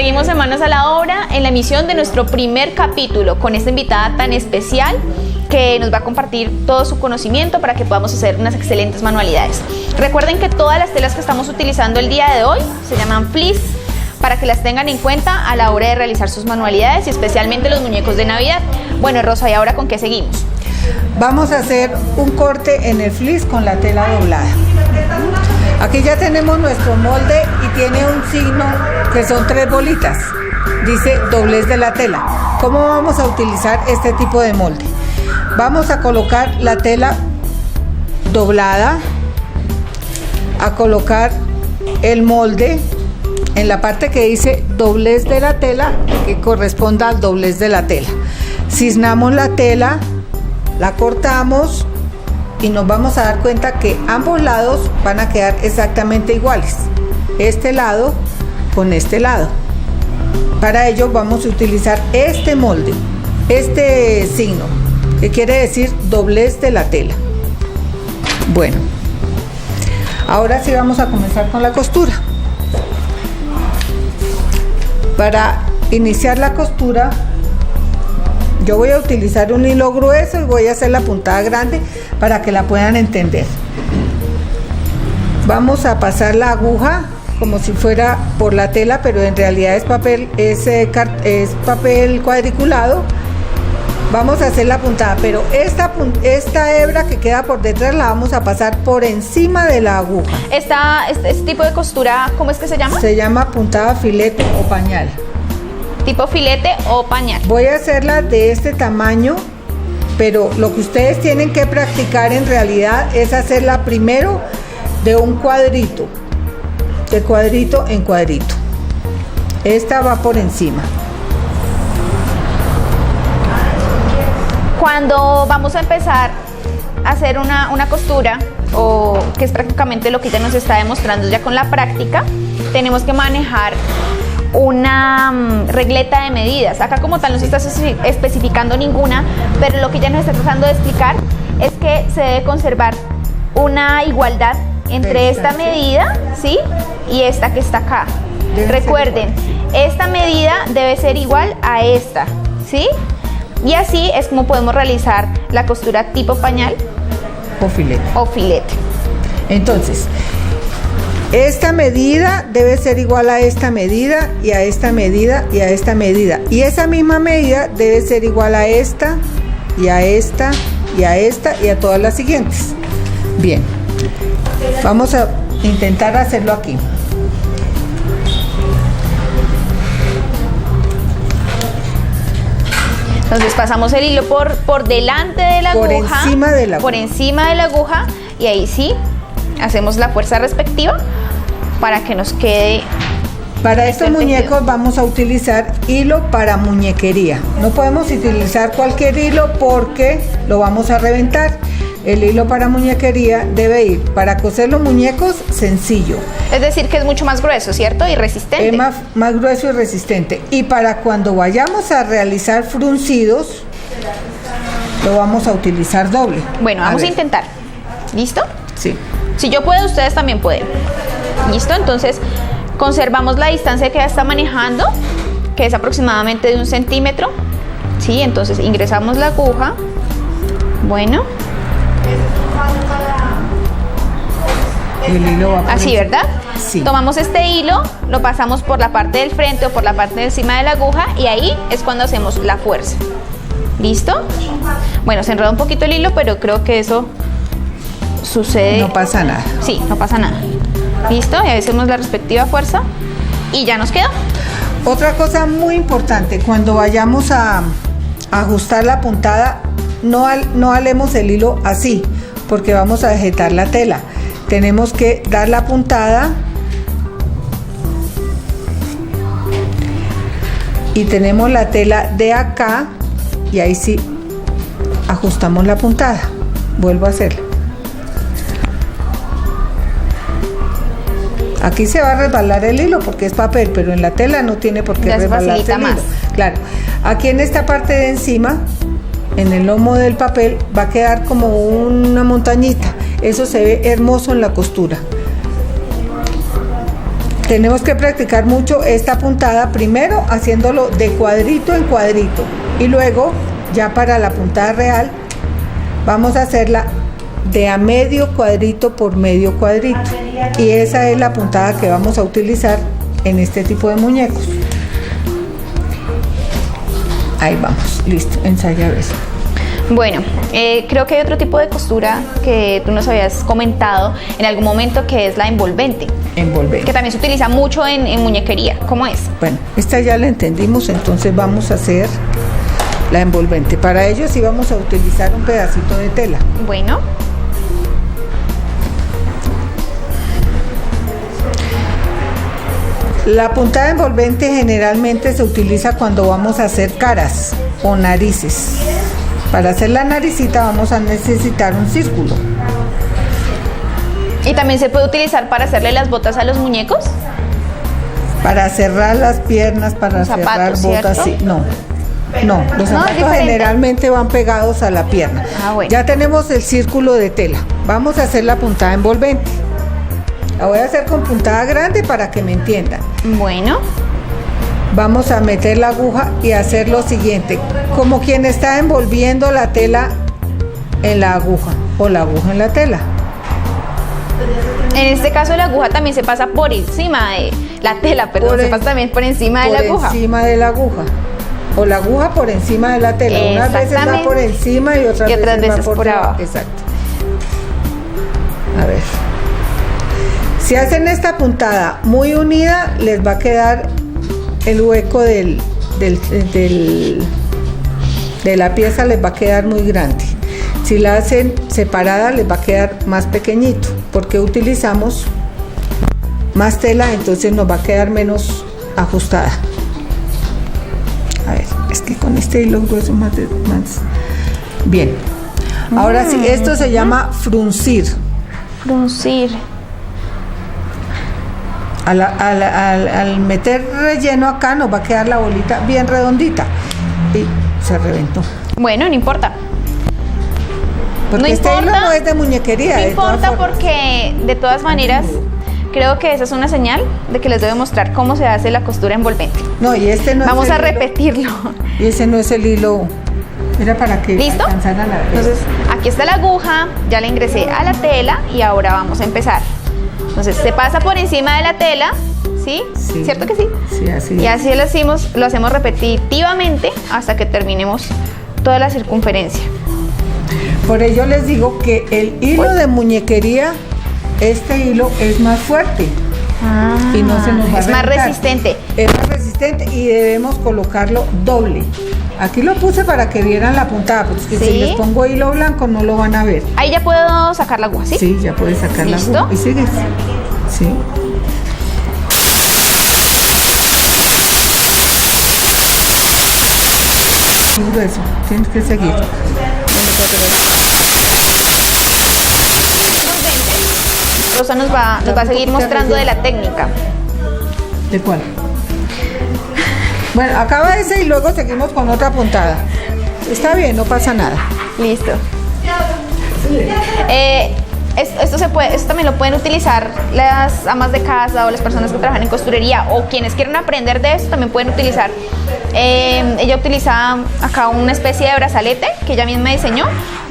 Seguimos en Manos a la Obra en la emisión de nuestro primer capítulo con esta invitada tan especial que nos va a compartir todo su conocimiento para que podamos hacer unas excelentes manualidades. Recuerden que todas las telas que estamos utilizando el día de hoy se llaman fleece, para que las tengan en cuenta a la hora de realizar sus manualidades y especialmente los muñecos de Navidad. Bueno, Rosa, ¿y ahora con qué seguimos? Vamos a hacer un corte en el fleece con la tela doblada. Aquí ya tenemos nuestro molde y tiene un signo que son 3 bolitas. Dice doblez de la tela. ¿Cómo vamos a utilizar este tipo de molde? Vamos a colocar la tela doblada, a colocar el molde en la parte que dice doblez de la tela, que corresponda al doblez de la tela. Ciznamos la tela, la cortamos y nos vamos a dar cuenta que ambos lados van a quedar exactamente iguales. Este lado con este lado. Para ello vamos a utilizar este molde, este signo, que quiere decir doblez de la tela. Bueno, ahora sí vamos a comenzar con la costura. Para iniciar la costura, yo voy a utilizar un hilo grueso y voy a hacer la puntada grande para que la puedan entender. Vamos a pasar la aguja como si fuera por la tela, pero en realidad es papel cuadriculado. Vamos a hacer la puntada, pero esta hebra que queda por detrás la vamos a pasar por encima de la aguja. Este tipo de costura, ¿cómo es que se llama? Se llama puntada filete o pañal. Tipo filete o pañal. Voy a hacerla de este tamaño, pero lo que ustedes tienen que practicar en realidad es hacerla primero de un cuadrito, de cuadrito en cuadrito. Esta va por encima. Cuando vamos a empezar a hacer una costura, o que es prácticamente lo que ella nos está demostrando ya con la práctica, tenemos que manejar una regleta de medidas. Acá como tal no se está especificando ninguna, pero lo que ella nos está tratando de explicar es que se debe conservar una igualdad entre esta medida, ¿sí?, y esta que está acá. Recuerden, esta medida debe ser igual a esta, ¿sí? Y así es como podemos realizar la costura tipo pañal o filete. Entonces, esta medida debe ser igual a esta medida y a esta medida y a esta medida. Y esa misma medida debe ser igual a esta y a esta y a esta y a todas las siguientes. Bien, vamos a intentar hacerlo aquí. Entonces pasamos el hilo por delante de la aguja, por encima de la aguja, y ahí sí hacemos la fuerza respectiva para que nos quede. Para estos muñecos vamos a utilizar hilo para muñequería. No podemos utilizar cualquier hilo porque lo vamos a reventar. El hilo para muñequería debe ir para coser los muñecos sencillo. Es decir, que es mucho más grueso, ¿cierto? Y resistente. Es más grueso y resistente. Y para cuando vayamos a realizar fruncidos, lo vamos a utilizar doble. Bueno, vamos a intentar. ¿Listo? Sí. Si yo puedo, ustedes también pueden. ¿Listo? Entonces, conservamos la distancia que ya está manejando, que es aproximadamente de 1 centímetro. ¿Sí? Entonces, ingresamos la aguja. Bueno. El hilo va por así, encima. ¿verdad? Sí. Tomamos este hilo, lo pasamos por la parte del frente o por la parte de encima de la aguja y ahí es cuando hacemos la fuerza. ¿Listo? Bueno, se enreda un poquito el hilo, pero creo que eso sucede. No pasa nada. Sí, no pasa nada. ¿Listo? Y ahí hacemos la respectiva fuerza y ya nos quedó. Otra cosa muy importante, cuando vayamos a ajustar la puntada, no alemos el hilo así, porque vamos a dejetar la tela. Tenemos que dar la puntada y tenemos la tela de acá y ahí sí ajustamos la puntada. Vuelvo a hacerla. Aquí se va a resbalar el hilo porque es papel, pero en la tela no tiene por qué resbalarse el hilo. Claro. Aquí en esta parte de encima, en el lomo del papel, va a quedar como una montañita. Eso se ve hermoso en la costura. Tenemos que practicar mucho esta puntada, primero haciéndolo de cuadrito en cuadrito y luego ya para la puntada real vamos a hacerla de a medio cuadrito por medio cuadrito, y esa es la puntada que vamos a utilizar en este tipo de muñecos. Ahí vamos, listo, ensaya eso. Bueno, creo que hay otro tipo de costura que tú nos habías comentado en algún momento, que es la envolvente. Envolvente. Que también se utiliza mucho en muñequería. ¿Cómo es? Bueno, esta ya la entendimos, entonces vamos a hacer la envolvente. Para ello sí vamos a utilizar un pedacito de tela. Bueno. La puntada envolvente generalmente se utiliza cuando vamos a hacer caras o narices. Para hacer la naricita vamos a necesitar un círculo. ¿Y también se puede utilizar para hacerle las botas a los muñecos? Para cerrar las piernas, para Los cerrar zapatos, botas, sí. ¿cierto? No, los No, es zapatos diferente. generalmente van pegados a la pierna. Ah, bueno. Ya tenemos el círculo de tela. Vamos a hacer la puntada envolvente. La voy a hacer con puntada grande para que me entiendan. Bueno. Vamos a meter la aguja y hacer lo siguiente, como quien está envolviendo la tela en la aguja o la aguja en la tela. En este caso la aguja también se pasa por encima de la tela, perdón, se pasa también por encima de la aguja. Por encima de la aguja. O la aguja por encima de la tela. Unas veces va por encima y otras veces va por abajo. Exacto. A ver. Si hacen esta puntada muy unida, les va a quedar el hueco de la pieza, les va a quedar muy grande. Si la hacen separada, les va a quedar más pequeñito, porque utilizamos más tela, entonces nos va a quedar menos ajustada. A ver, es que con este hilo grueso más bien. Ahora sí, esto se llama fruncir. Fruncir. Al meter relleno acá nos va a quedar la bolita bien redondita y se reventó. Bueno, no importa. Porque No este hilo importa, no es de muñequería. No de todas importa formas. porque de todas maneras creo que esa es una señal de que les debo mostrar cómo se hace la costura envolvente. No, y este no Vamos es a el hilo, repetirlo. y ese no es el hilo. Era para que ¿Listo? alcanzaran a ver. Entonces, aquí está la aguja, ya la ingresé a la tela y ahora vamos a empezar. Entonces, se pasa por encima de la tela, ¿sí? Sí. ¿Cierto que sí? Sí, así. Y así lo hacemos repetitivamente hasta que terminemos toda la circunferencia. Por ello les digo que el hilo de muñequería, este hilo es más fuerte y no se nos va a es más reventar. resistente. Es más resistente y debemos colocarlo doble. Aquí lo puse para que vieran la puntada, porque Sí. si les pongo hilo blanco no lo van a ver. Ahí ya puedo sacar la aguja, ¿sí? Sí, ya puedes sacar la ¿Listo? aguja. Y sigues. Sí. Muy grueso, tienes que seguir. Rosa nos va a seguir mostrando de la técnica. ¿De cuál? Bueno, acaba ese y luego seguimos con otra puntada. Está bien, no pasa nada. Listo. Esto también lo pueden utilizar las amas de casa o las personas que trabajan en costurería o quienes quieren aprender de esto también pueden utilizar. Ella utiliza acá una especie de brazalete que ella misma diseñó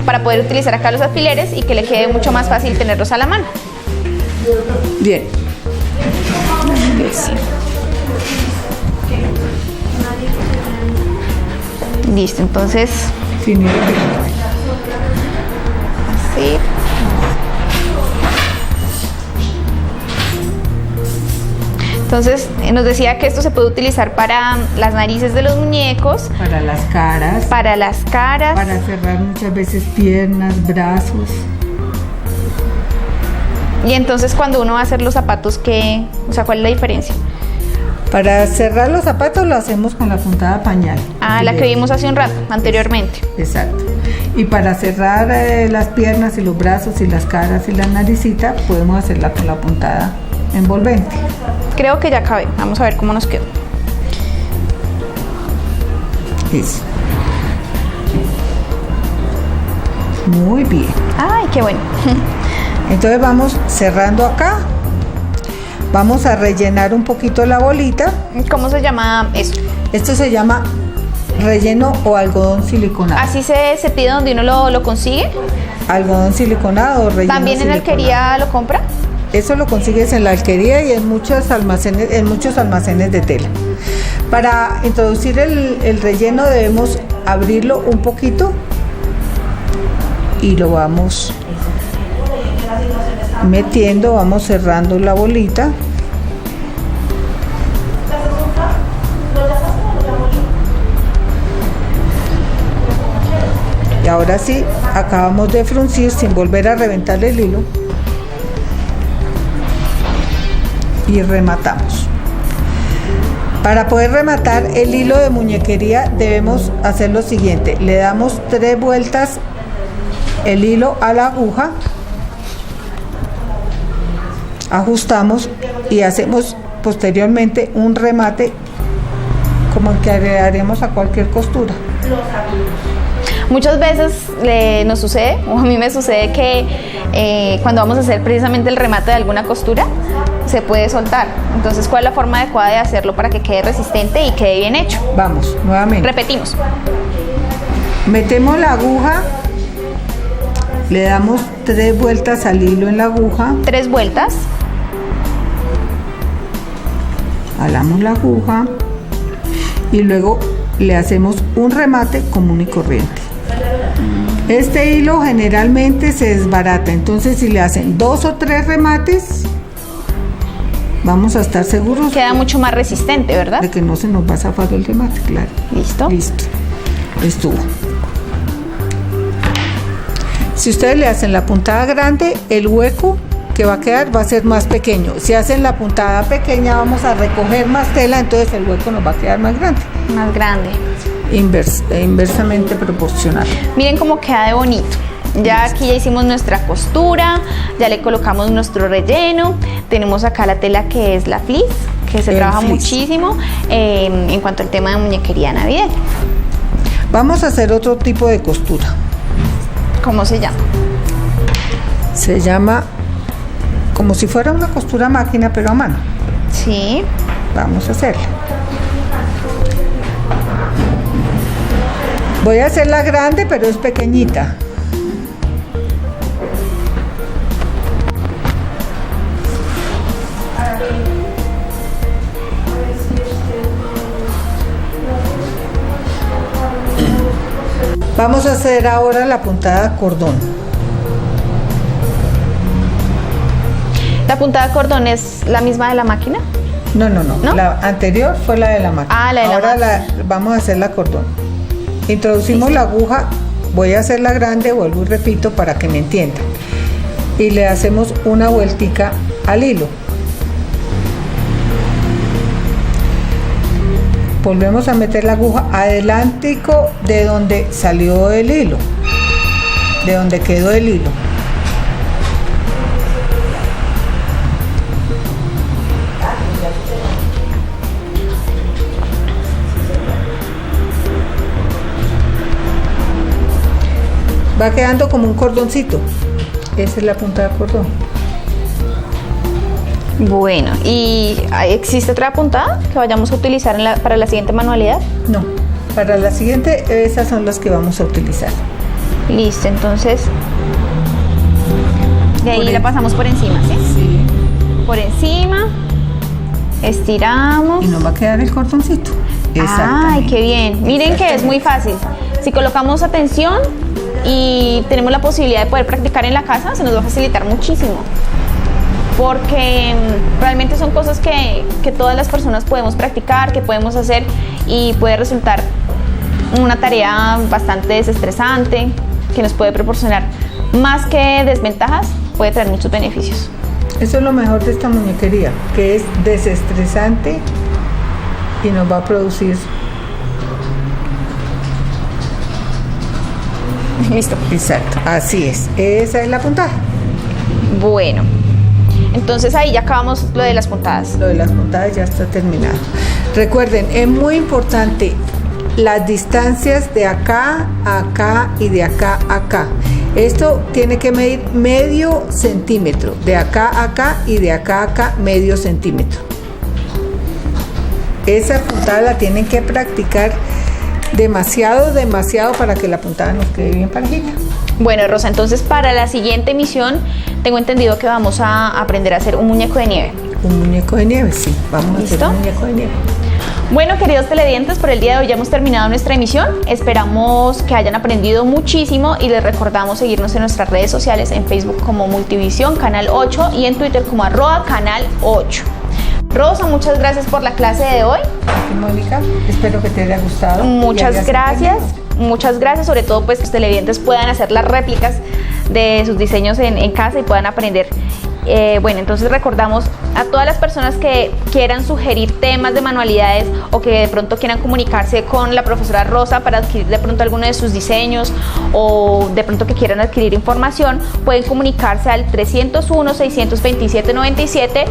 para poder utilizar acá los alfileres y que le quede mucho más fácil tenerlos a la mano. Bien. Listo, entonces Finito. así. Entonces nos decía que esto se puede utilizar para las narices de los muñecos, Para las caras. para las caras. Para cerrar muchas veces piernas, brazos. Y entonces cuando uno va a hacer los zapatos, ¿cuál es la diferencia? Para cerrar los zapatos lo hacemos con la puntada pañal. Ah, la que vimos hace un rato, anteriormente. Exacto. Y para cerrar las piernas y los brazos y las caras y la naricita, podemos hacerla con la puntada envolvente. Creo que ya acabé. Vamos a ver cómo nos quedó. Eso. Muy bien. Ay, qué bueno. Entonces vamos cerrando acá. Vamos a rellenar un poquito la bolita. ¿Cómo se llama eso? Esto se llama relleno o algodón siliconado. ¿Así se pide donde uno lo consigue? Algodón siliconado o relleno ¿También en la alquería lo compra? Eso lo consigues en la alquería y en muchos almacenes de tela. Para introducir el relleno debemos abrirlo un poquito y lo vamos metiendo, vamos cerrando la bolita. Y ahora sí, acabamos de fruncir sin volver a reventar el hilo y rematamos. Para poder rematar el hilo de muñequería debemos hacer lo siguiente: le damos 3 vueltas el hilo a la aguja, ajustamos y hacemos posteriormente un remate como el que haremos a cualquier costura. Muchas veces nos sucede, o a mí me sucede que cuando vamos a hacer precisamente el remate de alguna costura, se puede soltar. Entonces, ¿cuál es la forma adecuada de hacerlo para que quede resistente y quede bien hecho? Vamos, nuevamente. Repetimos. Metemos la aguja, le damos 3 vueltas al hilo en la aguja. 3 vueltas. Jalamos la aguja y luego le hacemos un remate común y corriente. Este hilo generalmente se desbarata, entonces si le hacen 2 o 3 remates, vamos a estar seguros. Queda mucho más resistente, ¿verdad? De que no se nos va a zafar el remate, claro. Listo. Listo. Estuvo. Si ustedes le hacen la puntada grande, el hueco que va a quedar va a ser más pequeño. Si hacen la puntada pequeña, vamos a recoger más tela, entonces el hueco nos va a quedar más grande. Más grande. Inversamente proporcional. Miren cómo queda de bonito. Ya aquí ya hicimos nuestra costura, ya le colocamos nuestro relleno, tenemos acá la tela que es la fleece, que se trabaja muchísimo en cuanto al tema de muñequería navideña. Vamos a hacer otro tipo de costura. ¿Cómo se llama? Se llama como si fuera una costura a máquina, pero a mano. Sí. Vamos a hacerla. Voy a hacerla grande, pero es pequeñita. Vamos a hacer ahora la puntada cordón. ¿La puntada cordón es la misma de la máquina? No. La anterior fue la de la máquina. Ah, la de la máquina. Ahora vamos a hacer la cordón. Introducimos la aguja, voy a hacerla grande, vuelvo y repito para que me entiendan. Y le hacemos una vueltica al hilo. Volvemos a meter la aguja adelántico de donde salió el hilo, de donde quedó el hilo. Va quedando como un cordoncito. Esa es la punta del cordón. Bueno, ¿y existe otra puntada que vayamos a utilizar para la siguiente manualidad? No, para la siguiente esas son las que vamos a utilizar. Listo, entonces de ahí la pasamos por encima, ¿sí? Sí. Por encima, estiramos. Y nos va a quedar el cordoncito. Ay, qué bien. Miren que es muy fácil. Si colocamos atención y tenemos la posibilidad de poder practicar en la casa, se nos va a facilitar muchísimo. Porque realmente son cosas que todas las personas podemos practicar, que podemos hacer y puede resultar una tarea bastante desestresante, que nos puede proporcionar más que desventajas, puede traer muchos beneficios. Eso es lo mejor de esta muñequería, que es desestresante y nos va a producir. Listo. Exacto, así es. Esa es la puntada. Bueno, entonces ahí ya acabamos lo de las puntadas. Lo de las puntadas ya está terminado. Recuerden, es muy importante las distancias de acá a acá y de acá a acá. Esto tiene que medir medio centímetro, de acá a acá y de acá a acá medio centímetro. Esa puntada la tienen que practicar demasiado para que la puntada nos quede bien parejita. Bueno, Rosa, entonces para la siguiente emisión tengo entendido que vamos a aprender a hacer un muñeco de nieve. Un muñeco de nieve, sí, vamos a hacer un muñeco de nieve. Bueno, queridos televidentes, por el día de hoy ya hemos terminado nuestra emisión. Esperamos que hayan aprendido muchísimo y les recordamos seguirnos en nuestras redes sociales, en Facebook como Multivisión Canal 8 y en Twitter como @Canal8. Rosa, muchas gracias por la clase de hoy. Mónica, espero que te haya gustado. Muchas gracias, sobre todo pues que los televidentes puedan hacer las réplicas de sus diseños en casa y puedan aprender. Bueno, entonces recordamos a todas las personas que quieran sugerir temas de manualidades o que de pronto quieran comunicarse con la profesora Rosa para adquirir de pronto alguno de sus diseños o de pronto que quieran adquirir información, pueden comunicarse al 301-627-97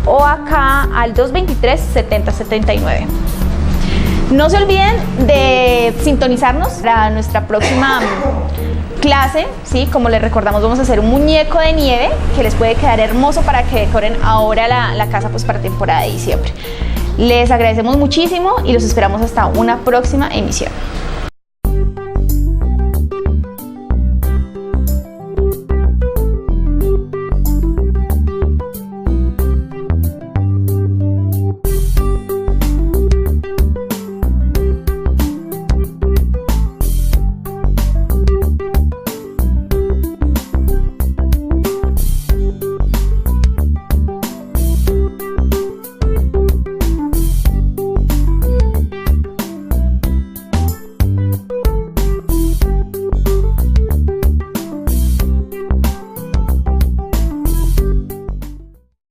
o acá al 223-7079. No se olviden de sintonizarnos para nuestra próxima clase, ¿sí? Como les recordamos, vamos a hacer un muñeco de nieve que les puede quedar hermoso para que decoren ahora la casa pues para temporada de diciembre. Les agradecemos muchísimo y los esperamos hasta una próxima emisión.